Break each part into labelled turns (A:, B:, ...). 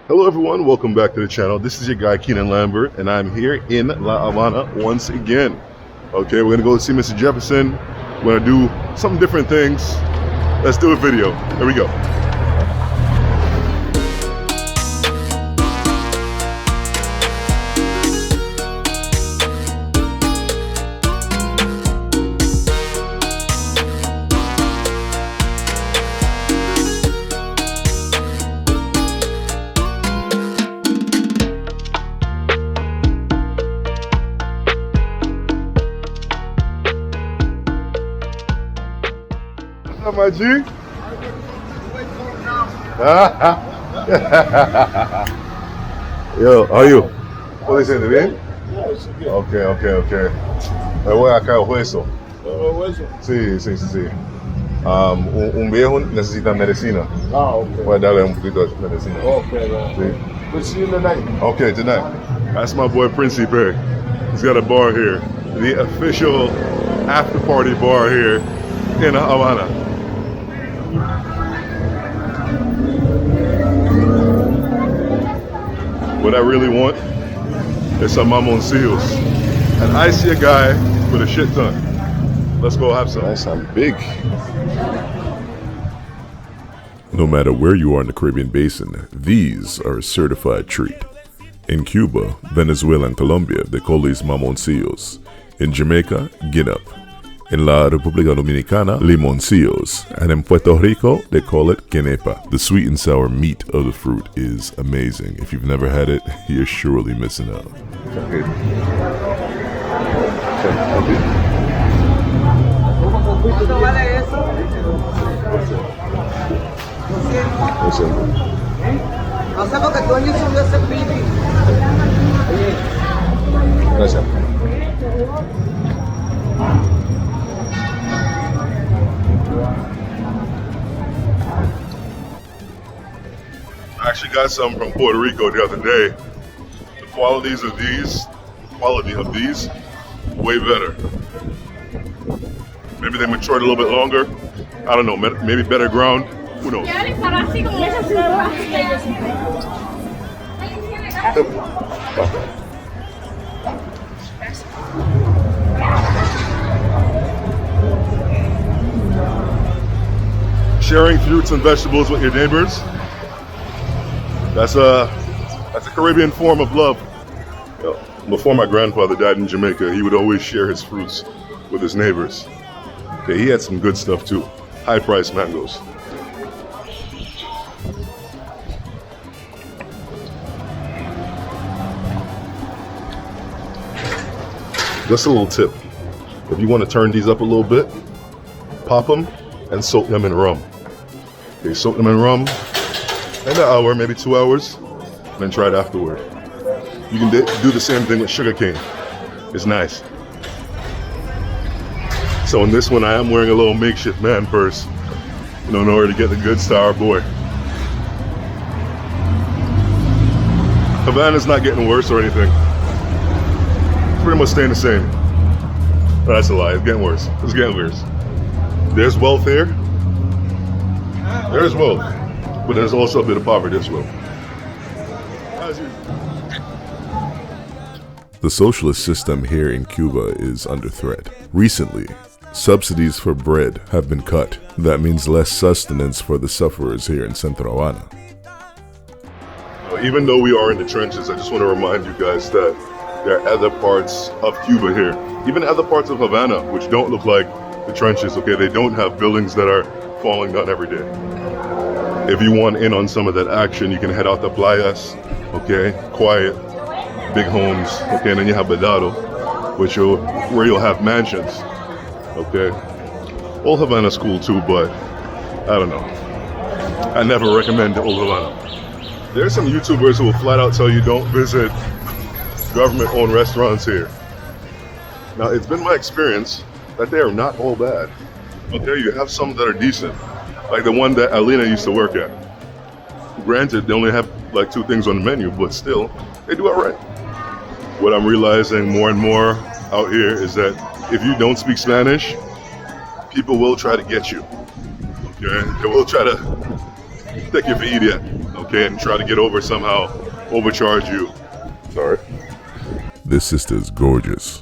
A: Hello everyone, welcome back to the channel. This is your guy Keenan Lambert and I'm here in La Havana once again. Okay, we're gonna go see Mr. Jefferson. We're gonna do some different things. Let's do a video. Here we go. What's up, my G? Yo, how are you? ¿Cómo dicen? ¿Bien? Ok. Me voy acá al hueso. Sí. Un viejo necesita medicina. Voy a darle un poquito de medicina. Sí.
B: We'll see you tonight.
A: Okay, tonight. That's my boy Principe. He's got a bar here. The official after party bar here in Havana. What I really want is some mamoncillos. And I see a guy with a shit ton. Let's go have some.
B: Nice and big.
C: No matter where you are in the Caribbean basin, these are a certified treat. In Cuba, Venezuela, and Colombia, they call these mamoncillos. In Jamaica, guinup. In La República Dominicana, limoncillos. And in Puerto Rico, they call it quenepa. The sweet and sour meat of the fruit is amazing. If you've never had it, you're surely missing out.
B: Gracias.
A: I actually got some from Puerto Rico the other day. The quality of these, way better. Maybe they matured a little bit longer. I don't know, maybe better ground. Who knows? Sharing fruits and vegetables with your neighbors. That's a Caribbean form of love. You know, before my grandfather died in Jamaica, he would always share his fruits with his neighbors. Okay, he had some good stuff too. High-priced mangoes. Just a little tip. If you want to turn these up a little bit, pop them and soak them in rum. Okay, soak them in rum. In an hour, maybe 2 hours, and then try it afterward. You can do the same thing with sugarcane. It's nice. So in this one, I am wearing a little makeshift man purse, in order to get the goods to our boy. Havana's not getting worse or anything. It's pretty much staying the same. But that's a lie. It's getting worse. It's getting worse. There's wealth here. There's wealth. But there's also a bit of poverty as well.
C: The socialist system here in Cuba is under threat. Recently, subsidies for bread have been cut. That means less sustenance for the sufferers here in Centro Havana.
A: Even though we are in the trenches, I just want to remind you guys that there are other parts of Cuba here, even other parts of Havana, which don't look like the trenches, okay? They don't have buildings that are falling down every day. If you want in on some of that action, you can head out to playas, okay? Quiet, big homes, okay? And then you have Vedado, where you'll have mansions, okay? Old Havana's cool too, but I don't know. I never recommend Old Havana. There's some YouTubers who will flat out tell you don't visit government-owned restaurants here. Now, it's been my experience that they are not all bad. Okay, you have some that are decent. Like the one that Alina used to work at. Granted, they only have like 2 things on the menu, but still, they do it right. What I'm realizing more and more out here is that if you don't speak Spanish, people will try to get you. Okay, they will try to take you for idiot. okay, and try to get over somehow, overcharge you. Sorry.
C: This sister's gorgeous.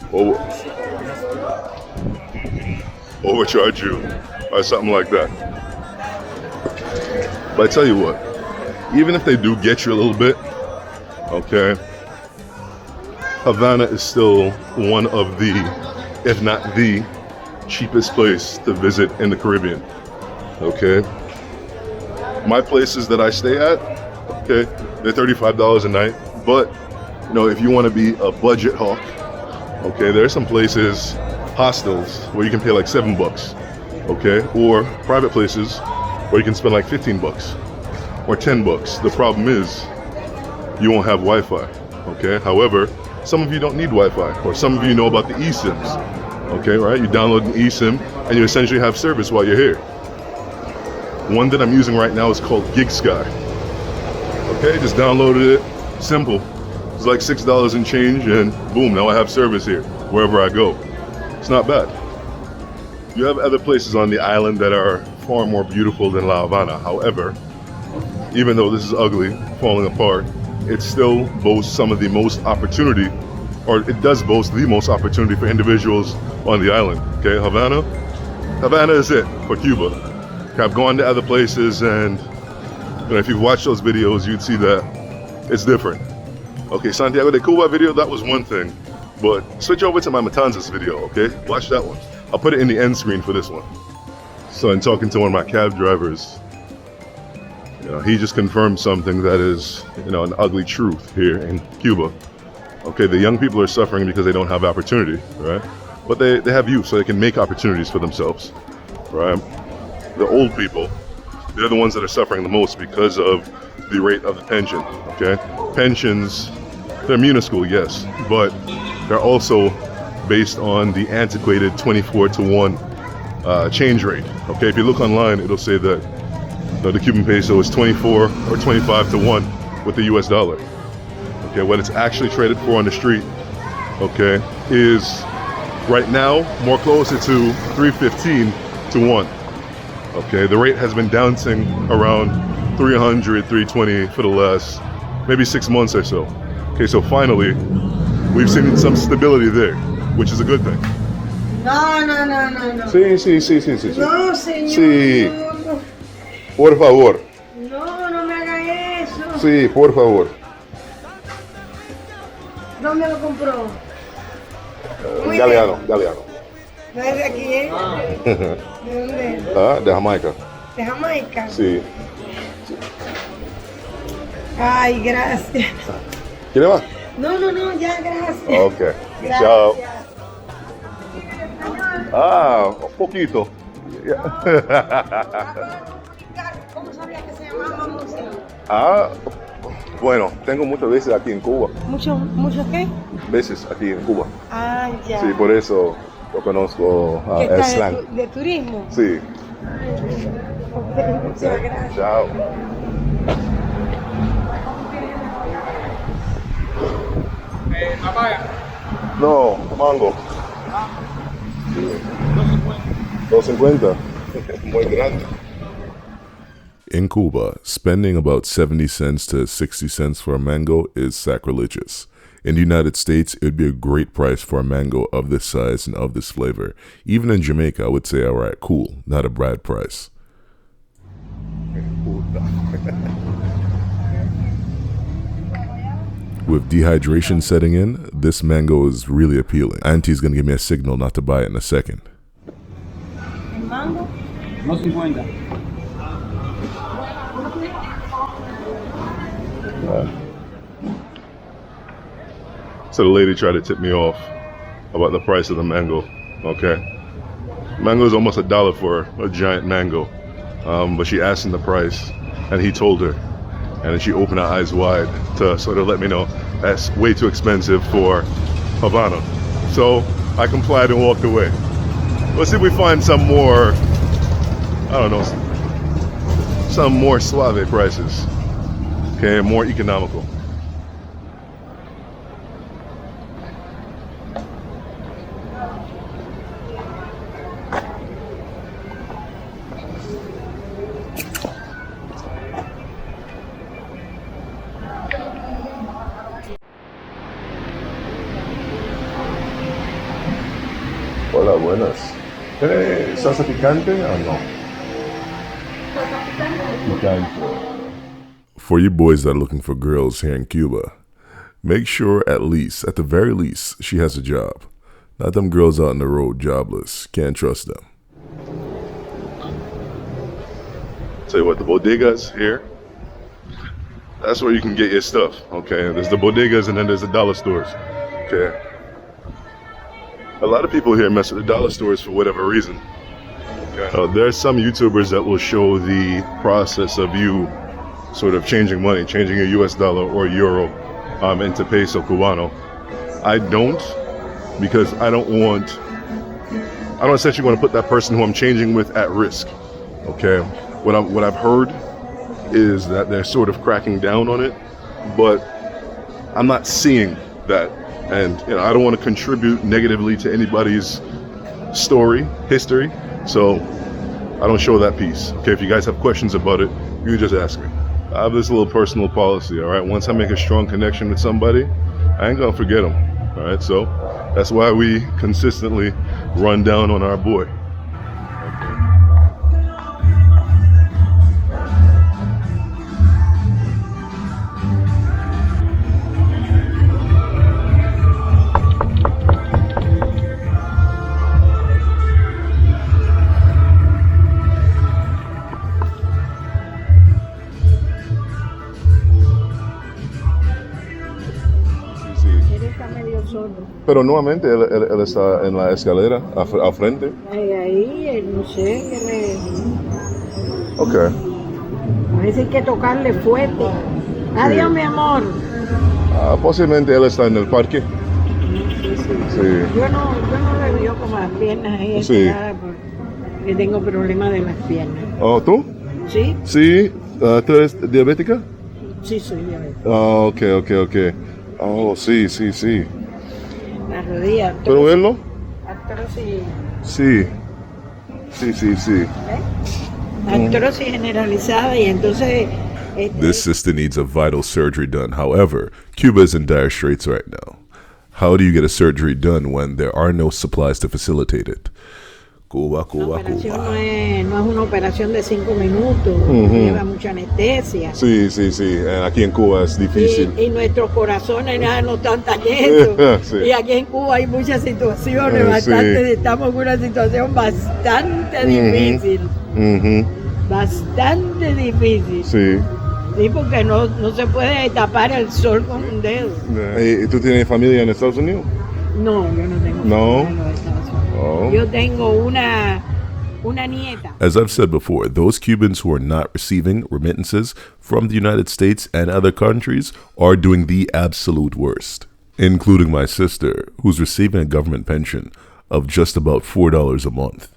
A: Overcharge you, or something like that. But I tell you what, even if they do get you a little bit, okay, Havana is still one of the, if not the, cheapest place to visit in the Caribbean, okay? My places that I stay at, okay, they're $35 a night, but, you know, if you want to be a budget hawk, okay, there are some places, hostels, where you can pay like $7, okay, or private places where you can spend like $15 or $10. The problem is, you won't have Wi-Fi, okay? However, some of you don't need Wi-Fi, or some of you know about the eSIMs, okay, right? You download an eSIM and you essentially have service while you're here. One that I'm using right now is called GigSky. Okay, just downloaded it, simple. It's like $6 and change, and boom, now I have service here, wherever I go. It's not bad. You have other places on the island that are far more beautiful than La Habana. However, even though this is ugly, falling apart, it still boasts some of the most opportunity, or it does boast the most opportunity for individuals on the island. Okay, Havana is it for Cuba. I've gone to other places, and you know, if you've watched those videos, you'd see that it's different. Okay, Santiago de Cuba video, that was one thing, but switch over to my Matanzas video, okay? Watch that one. I'll put it in the end screen for this one. So in talking to one of my cab drivers, you know, he just confirmed something that is, you know, an ugly truth here in Cuba. Okay, the young people are suffering because they don't have opportunity, right? But they have youth, so they can make opportunities for themselves, right? The old people, they're the ones that are suffering the most because of the rate of the pension, okay? Pensions, they're minuscule, yes, but they're also based on the antiquated 24-to-1 change rate, okay? If you look online, it'll say that the Cuban peso is 24 or 25-to-1 with the US dollar. Okay, what it's actually traded for on the street, okay, is right now more closer to 315-to-1. Okay, the rate has been bouncing around 300, 320 for the last maybe 6 months or so. Okay, so finally, we've seen some stability there, which is a good thing.
B: No.
A: Sí.
B: No, señor.
A: Sí.
B: No.
A: Por favor.
B: No me haga eso.
A: Sí, por favor.
B: ¿Dónde lo compró? Muy
A: Galeano.
B: bien. No es de aquí, ¿eh? ¿De dónde?
A: Ah, de Jamaica.
B: ¿De Jamaica?
A: Sí.
B: Ay, gracias.
A: ¿Quiere más?
B: No, ya, gracias.
A: Ok.
B: Gracias.
A: Chao. Ah, un poquito.
B: ¿Cómo sabía que se llamaba mamoncillo?
A: Ah, bueno, tengo muchas veces aquí en Cuba.
B: ¿Mucho qué?
A: Veces aquí en Cuba.
B: Ah, ya.
A: Sí, por eso lo conozco
B: ¿Qué
A: el
B: está
A: slang.
B: de turismo?
A: Sí.
B: Muchas gracias.
A: Chao.
D: Papaya.
A: No, mango. Sí. 250. Muy grande.
C: In Cuba, spending about 70 cents to 60 cents for a mango is sacrilegious. In the United States, it would be a great price for a mango of this size and of this flavor. Even in Jamaica, I would say, all right, cool, not a bad price. With dehydration setting in, this mango is really appealing. Auntie's gonna give me a signal not to buy it in a second.
B: ¿El mango?
D: No 50.
A: So the lady tried to tip me off about the price of the mango. Okay, mango is almost $1 for a giant mango, but she asked him the price, and he told her, and then she opened her eyes wide to sort of let me know that's way too expensive for Havana. So I complied and walked away. Let's see if we find some more, I don't know, some more suave prices. Okay, more economical. Hola, buenas. ¿Tiene salsa picante o no? Picante.
C: For you boys that are looking for girls here in Cuba, make sure at the very least, she has a job. Not them girls out on the road jobless. Can't trust them.
A: Tell you what, the bodegas here, that's where you can get your stuff, okay? There's the bodegas and then there's the dollar stores, okay? A lot of people here mess with the dollar stores for whatever reason. Okay? There's some YouTubers that will show the process of you sort of changing money, changing your US dollar or euro into peso cubano. I don't, because I don't essentially want to put that person who I'm changing with at risk, okay? What I've heard is that they're sort of cracking down on it, but I'm not seeing that. And I don't want to contribute negatively to anybody's history, so I don't show that piece. Okay, if you guys have questions about it, you can just ask me. I have this little personal policy, all right? Once I make a strong connection with somebody, I ain't gonna forget them, all right? So that's why we consistently run down on our boy. Pero nuevamente él está en la escalera al frente.
B: Ahí, no sé, que
A: Ok.
B: parece que hay que tocarle fuerte. Adiós, mi amor.
A: Posiblemente él está en el parque. Sí.
B: Yo no le veo como las piernas ahí
A: Sí.
B: estiradas porque tengo problemas de las piernas.
A: Oh, ¿tú?
B: ¿Sí?
A: Sí. ¿Tú eres diabética?
B: Sí, soy diabética.
A: Oh, ok. Oh, sí.
B: Las rodillas.
A: ¿Puedo verlo?
B: Artrosis.
A: Sí.
B: Artrosis generalizada y entonces...
C: This sister needs a vital surgery done. However, Cuba is in dire straits right now. How do you get a surgery done when there are no supplies to facilitate it? Cuba.
B: No es una operación de 5 minutos, lleva mucha anestesia.
A: Sí. Aquí en Cuba es difícil.
B: Y nuestros corazones no están tan lentos.
A: Sí.
B: Y aquí en Cuba hay muchas situaciones, estamos en una situación bastante difícil. Bastante difícil. Sí, porque no se puede tapar el sol con un dedo.
A: ¿Y tú tienes familia en Estados Unidos?
B: No, yo no tengo familia en los Estados Unidos.
A: Oh.
B: Yo tengo una nieta.
C: As I've said before, those Cubans who are not receiving remittances from the United States and other countries are doing the absolute worst, including my sister, who's receiving a government pension of just about $4 a month.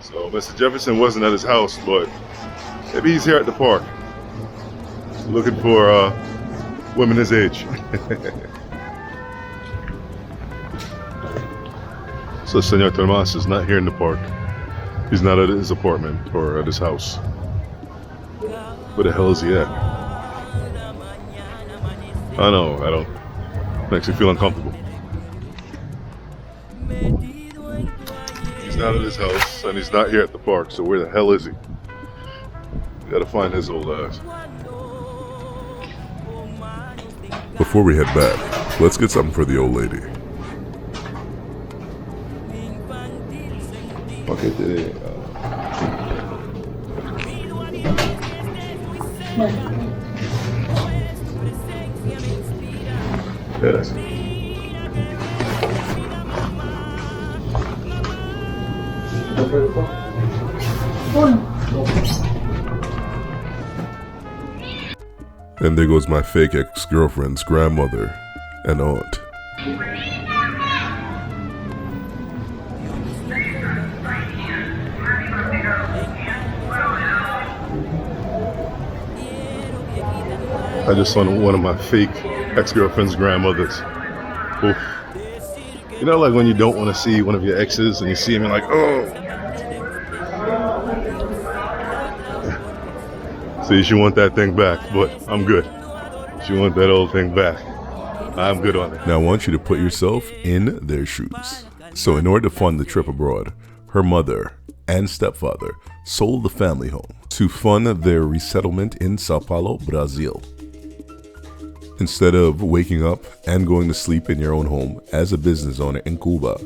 A: So Mr. Jefferson wasn't at his house, but maybe he's here at the park, looking for women his age. So Senor Tomas is not here in the park. He's not at his apartment or at his house. Where the hell is he at? I don't. Makes me feel uncomfortable. He's not at his house and he's not here at the park, so where the hell is he? We gotta find his old ass.
C: Before we head back, let's get something for the old lady.
A: Paquete. Yes.
C: And there goes my fake ex-girlfriend's grandmother and aunt.
A: I just saw one of my fake ex-girlfriend's grandmothers. Oof. You know, like when you don't want to see one of your exes and you see him, you're like, oh. See, she want that thing back, but I'm good. She want that old thing back. I'm good on it.
C: Now I want you to put yourself in their shoes. So in order to fund the trip abroad, her mother and stepfather sold the family home to fund their resettlement in Sao Paulo, Brazil. Instead of waking up and going to sleep in your own home as a business owner in Cuba,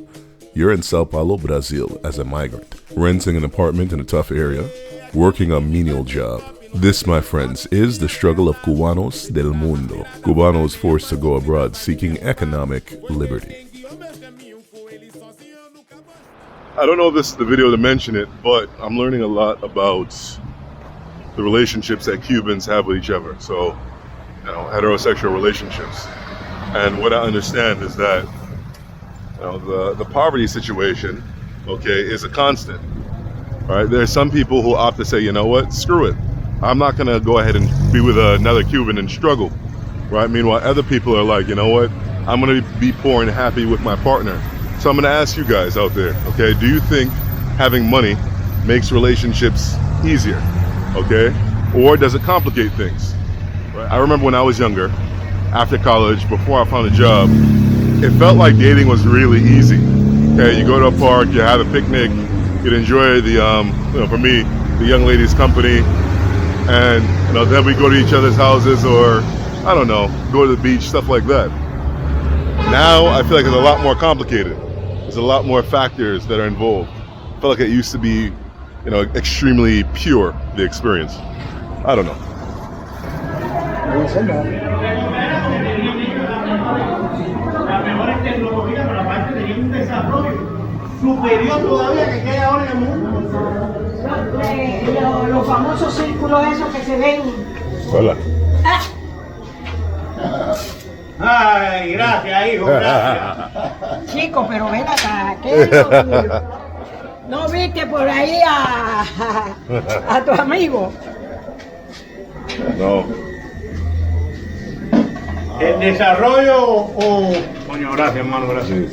C: you're in Sao Paulo, Brazil as a migrant, renting an apartment in a tough area, working a menial job. This, my friends, is the struggle of Cubanos del mundo. Cubanos forced to go abroad seeking economic liberty.
A: I don't know if this is the video to mention it, but I'm learning a lot about the relationships that Cubans have with each other. So, heterosexual relationships. And what I understand is that, the poverty situation, is a constant. All right, there's some people who opt to say, you know what, screw it. I'm not gonna go ahead and be with another Cuban and struggle, right? Meanwhile, other people are like, you know what, I'm gonna be poor and happy with my partner. So I'm gonna ask you guys out there, okay, do you think having money makes relationships easier, okay? Or does it complicate things? Right? I remember when I was younger, after college, before I found a job, it felt like dating was really easy. Okay, you go to a park, you have a picnic, you'd enjoy the, for me, the young lady's company, and then we go to each other's houses, or I don't know, go to the beach, stuff like that. Now I feel like it's a lot more complicated. There's a lot more factors that are involved. I feel like it used to be, extremely pure, the experience. I don't know.
B: Los famosos círculos esos que se ven.
A: Hola.
D: Ay, gracias, hijo, gracias.
B: Chico, pero ven acá, ¿qué no viste por ahí a tu amigo?
A: No.
D: El desarrollo o... Coño, gracias, hermano, gracias.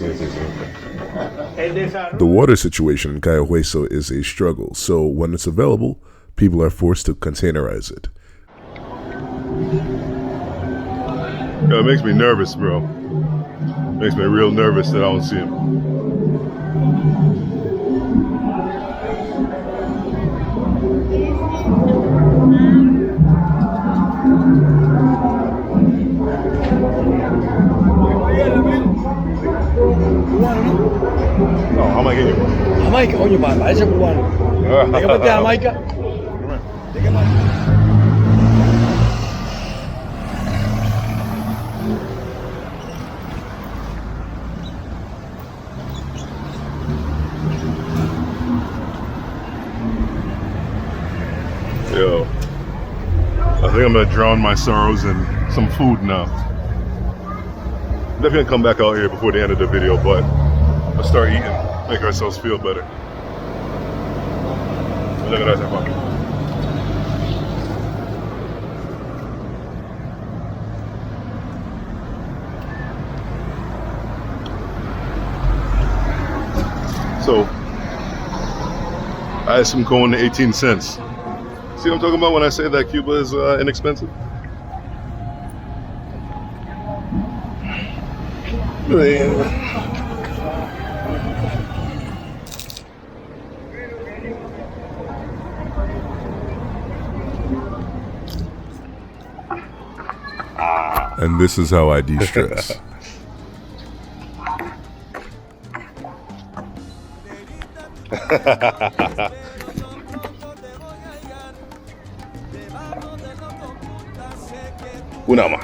D: El desarrollo...
C: The water situation in Cayo Hueso is a struggle, so when it's available, people are forced to containerize it.
A: It makes me nervous, bro. It makes me real nervous that I don't see him. No, jamaiqueño.
E: Jamaica, coño, parece cubano. ¿De qué parte de Jamaica? ¿De qué parte?
A: Yo, I think I'm gonna drown my sorrows in some food now. Definitely gonna come back out here before the end of the video, but let's start eating, make ourselves feel better. Look at that, fucking. So, I had some corn, 18 cents. See what I'm talking about when I say that Cuba is inexpensive?
C: And this is how I de-stress.
A: Una más.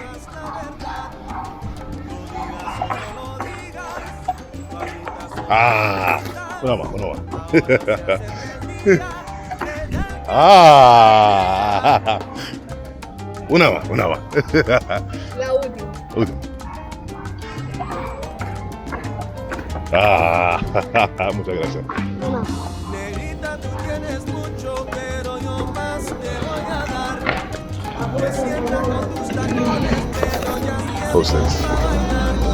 A: Una más, una más. Una más, una más.
B: La última.
A: Última. Muchas gracias.
F: Negrita, tú tienes mucho, pero yo más te voy a dar. Que siempre con tus tacones te doy a mí.
A: Hostess.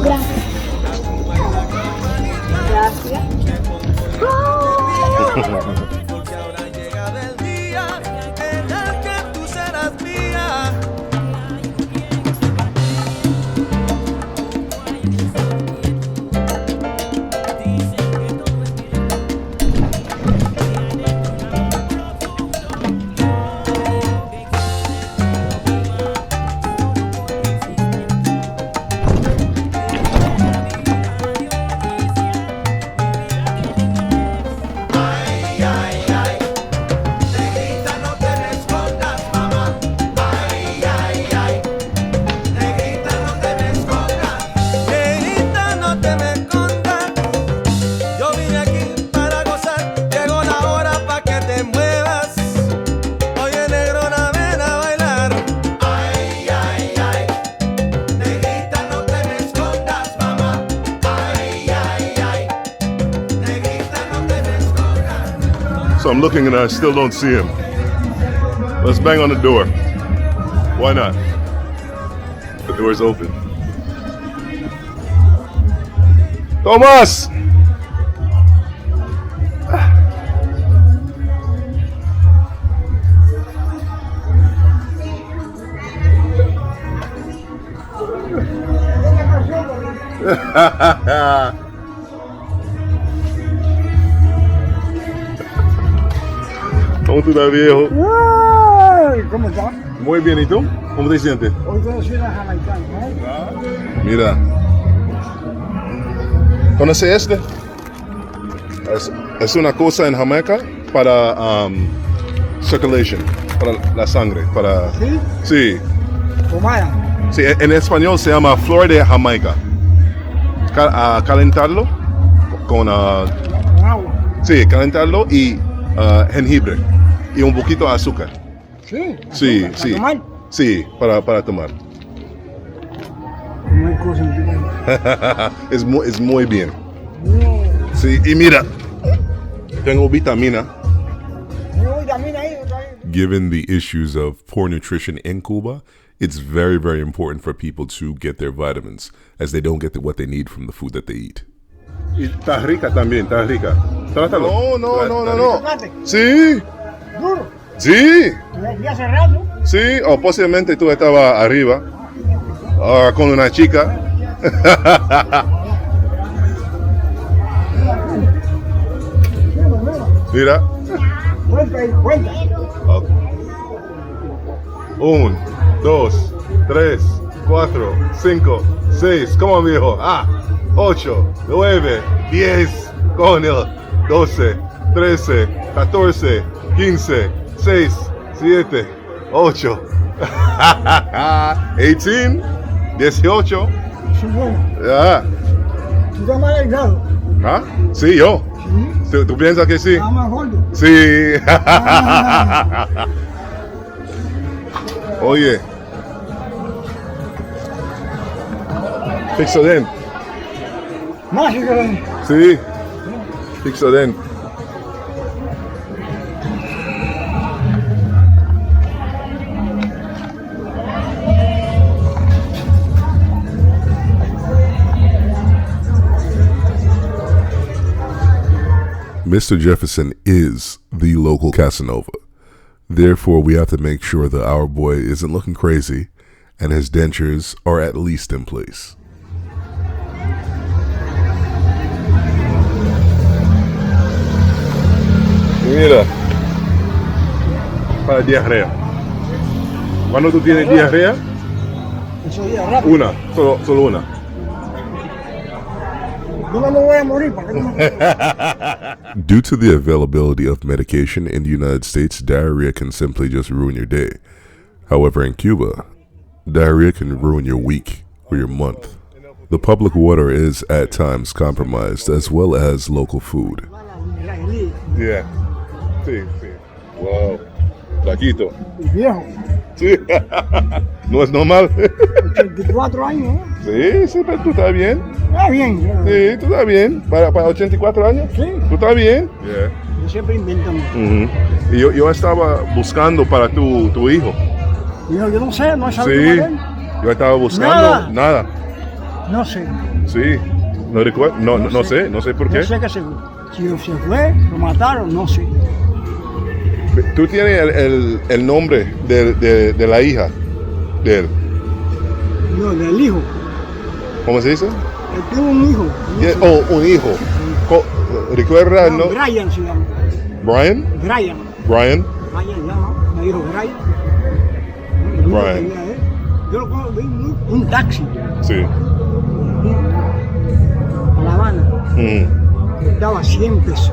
B: Gracias. Gracias.
F: Porque ahora llega el día en el que tú serás mía. Dicen
A: I'm looking and I still don't see him. Let's bang on the door. Why not? The door's open. Thomas! ¿Cómo tú estás, viejo?
E: Ay, ¿cómo estás?
A: Muy bien, ¿y tú? ¿Cómo te sientes?
E: Hoy todo suena jamaicano, ¿eh?
A: Mira. ¿Conoces este? Es una cosa en Jamaica para circulation, para la sangre, para...
E: ¿Sí?
A: Sí,
E: Pomada.
A: sí, en español se llama flor de Jamaica. Calentarlo con...
E: Con agua.
A: sí, calentarlo y jengibre y un poquito de azúcar.
E: Sí.
A: Sí,
E: ¿Para
A: sí.
E: tomar?
A: Sí, para tomar.
E: No hay cosa en tu país.
A: Es muy bien.
E: No.
A: Sí, y mira, tengo vitamina.
E: No hay vitamina ahí, no hay.
C: Given the issues of poor nutrition in Cuba, it's very, very important for people to get their vitamins, as they don't get what they need from the food that they eat.
A: Y está rica también, está rica. Trátalo. No.
E: Chocolate,
A: Sí,
E: duro.
A: sí,
E: Y hace rato.
A: sí. O posiblemente tú estabas arriba con una chica. Mira.
E: Cuenta ahí, cuenta.
A: 1, 2, 3, 4, 5, 6. ¿Cómo viejo? 8, 9, 10, coño, 12, 13, 14, 15, 6, 7, 8, 18, 18.
E: Eso es bueno.
A: Ya.
E: Tú estás mal aislado.
A: Sí, yo. ¿Tú piensas que sí?
E: Estás más gordo.
A: Sí. Oye. Fixoden.
E: Más que
A: Sí. Fixoden.
C: Mr. Jefferson is the local Casanova. Therefore, we have to make sure that our boy isn't looking crazy and his dentures are at least in place.
A: Mira. Para diarrea. Cuando tú tienes diarrea,
E: eso día rápido.
A: una, solo una.
E: Yo no me voy a morir, ¿para qué no?
C: Due to the availability of medication in the United States, diarrhea can simply just ruin your day. However, in Cuba, diarrhea can ruin your week or your month. The public water is at times compromised, as well as local food.
A: Yeah. Sí. Wow. Flaquito.
E: Y viejo,
A: Sí. No es normal.
E: 84 años, ¿eh?
A: Sí, pero tú estás bien.
E: Está bien.
A: Sí, tú estás bien. Para 84 años.
E: Sí.
A: Tú estás bien.
E: Yo siempre invento.
A: Y yo estaba buscando para tu hijo.
E: Yo no sé, no he sabido
A: Sí.
E: para él.
A: Yo estaba buscando. Nada.
E: No sé.
A: Sí. No recuerdo. No sé por qué.
E: No sé qué si se fue, lo mataron, no sé.
A: Tú tienes el nombre de la hija de él.
E: No, del hijo.
A: ¿Cómo se dice?
E: Él tuvo un hijo.
A: Un hijo. ¿Recuerda el
E: No,
A: nombre?
E: Brian se llama.
A: Brian.
E: Brian se llama. Me dijo Brian.
A: Brian.
E: Yo lo conozco, vi un taxi
A: Sí.
E: a La Habana. Daba 100 pesos.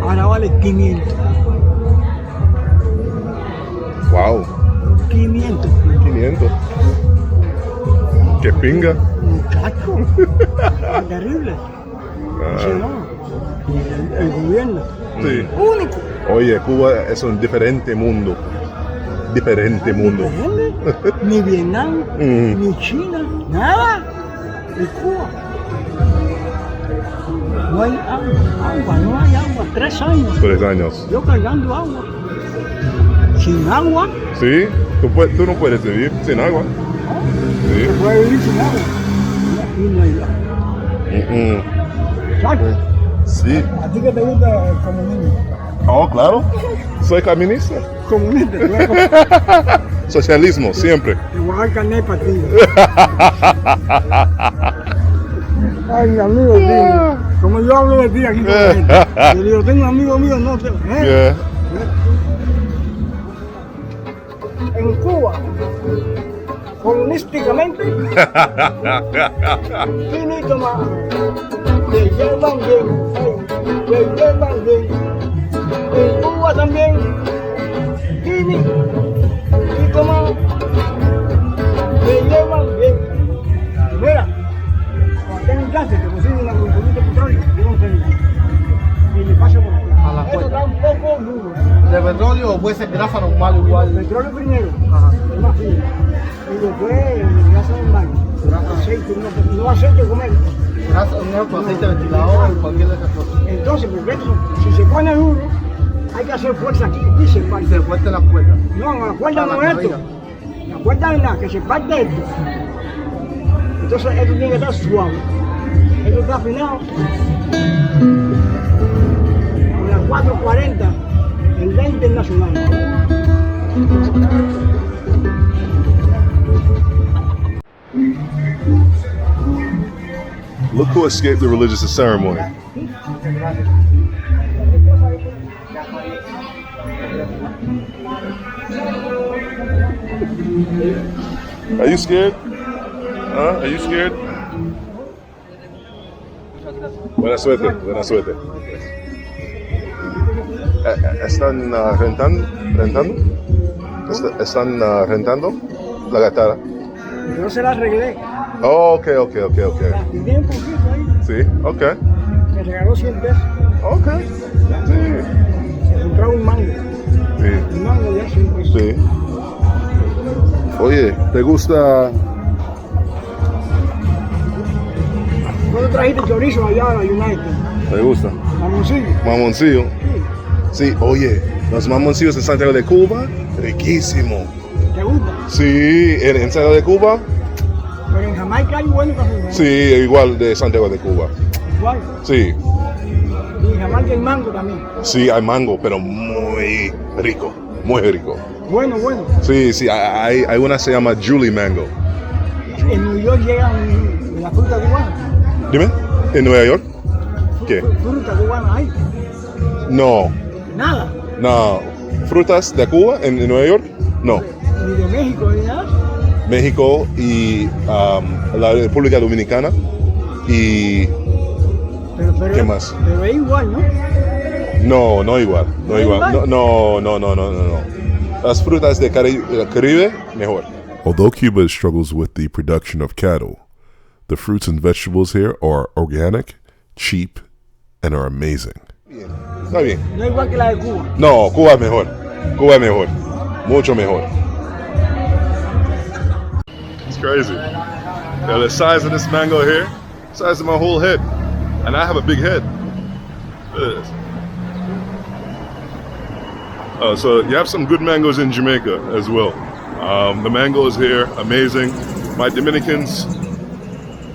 E: Ahora vale 500.
A: Wow.
E: 500.
A: 500. Qué pinga.
E: Muchacho. Es terrible. Sí, no. El gobierno.
A: Sí.
E: Único.
A: Oye, Cuba es un diferente mundo. Diferente mundo.
E: ¿Entiendes? Ni Vietnam, ni China, nada. Es Cuba.
B: No hay agua, no hay agua. 3 años.
A: 3 años.
B: Yo cargando agua. Sin agua.
A: Sí, tú no puedes vivir sin agua. Sí.
B: Se puede vivir sin agua. Y no hay agua. ¿Sabes?
A: Sí.
B: ¿A ti que te gusta el comunismo?
A: Oh, claro. Soy caminista.
B: Comunista, claro.
A: Socialismo, siempre.
B: Te voy a dar carnet de partido. Ay, mi amigo, tío. Como yo hablo de ti aquí con la gente. Yo digo, tengo un amigo mío, no sé.
A: Yeah.
B: En Cuba, comunísticamente, finito más. Te llevan bien, te llevan bien. En Cuba también, finito más. Te llevan bien. Mira, cuando tengo clase, te consigo una compañía de petróleo, yo no tengo. Y le paso por aquí.
E: A la
B: Esto
E: puerta.
B: está un poco duro.
E: ¿De petróleo o puede ser grasa normal
B: El
E: igual?
B: petróleo primero,
E: Ajá.
B: es más fino. Y después grasa normal. Aceite, no aceite de comer.
E: Grasa, un ejemplo, aceite ventilador o cualquier de esas cosas.
B: Entonces, porque esto, si se pone duro, hay que hacer fuerza aquí y se
E: Y
B: parte.
E: se fuerte la puerta.
B: No, la cuerda
E: Ah,
B: no
E: la
B: es esto.
E: cabina.
B: La cuerda es nada, que se parte esto. Entonces, esto tiene que estar suave. Esto está afinado. Con la 440, el día internacional.
A: Look who escaped the religious ceremony. Are you scared? Huh? Are you scared? Buena suerte, buena suerte. ¿Están rentando? ¿Están rentando la gatara?
B: Yo se la arreglé.
A: Oh, ok.
B: La tiré un poquito ahí.
A: Sí, ok.
B: Me regaló 100 pesos.
A: Ok. Sí,
B: Se compró un mango.
A: sí,
B: Un mango ya 100 pesos.
A: sí. Oye, ¿te gusta?
B: ¿Cuándo trajiste chorizo allá a la United?
A: ¿Te gusta?
B: Mamoncillo.
A: Mamoncillo. Sí, oye, los mamoncillos en Santiago de Cuba, riquísimo.
B: ¿Te gusta?
A: Sí, en Santiago de Cuba,
B: Pero en Jamaica hay bueno café. ¿no?
A: sí, igual de Santiago de Cuba.
B: Igual.
A: Sí,
B: Y en Jamaica hay mango también.
A: sí, hay mango, pero muy rico, muy rico.
B: Bueno.
A: Sí, hay una que se llama Julie Mango.
B: En New York llegan la fruta cubana.
A: Dime, ¿en Nueva York? ¿Qué?
B: Fruta cubana hay.
A: No,
B: Nada.
A: no. ¿Frutas de Cuba en Nueva York? No.
B: Ni de México ni nada.
A: México y la República Dominicana y
B: Pero,
A: ¿qué más?
B: Pero es igual, ¿no?
A: no igual, no igual, no. Las frutas de Caribe mejor.
C: Although Cuba struggles with the production of cattle, the fruits and vegetables here are organic, cheap, and are amazing.
A: Está bien.
B: No es igual que la de Cuba.
A: No, Cuba es mejor, mucho mejor. It's crazy. Yeah, the size of this mango here, size of my whole head, and I have a big head. Look at this. So you have some good mangoes in Jamaica as well. The mangoes here, amazing. My Dominicans,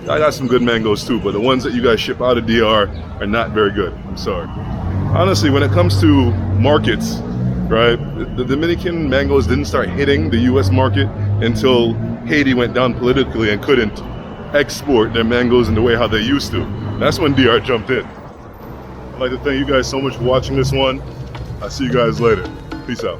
A: I got some good mangoes too, but the ones that you guys ship out of DR are not very good. I'm sorry. Honestly, when it comes to markets, right, the Dominican mangoes didn't start hitting the US market until Haiti went down politically and couldn't export their mangoes in the way how they used to. That's when DR jumped in. I'd like to thank you guys so much for watching this one. I'll see you guys later. Peace out.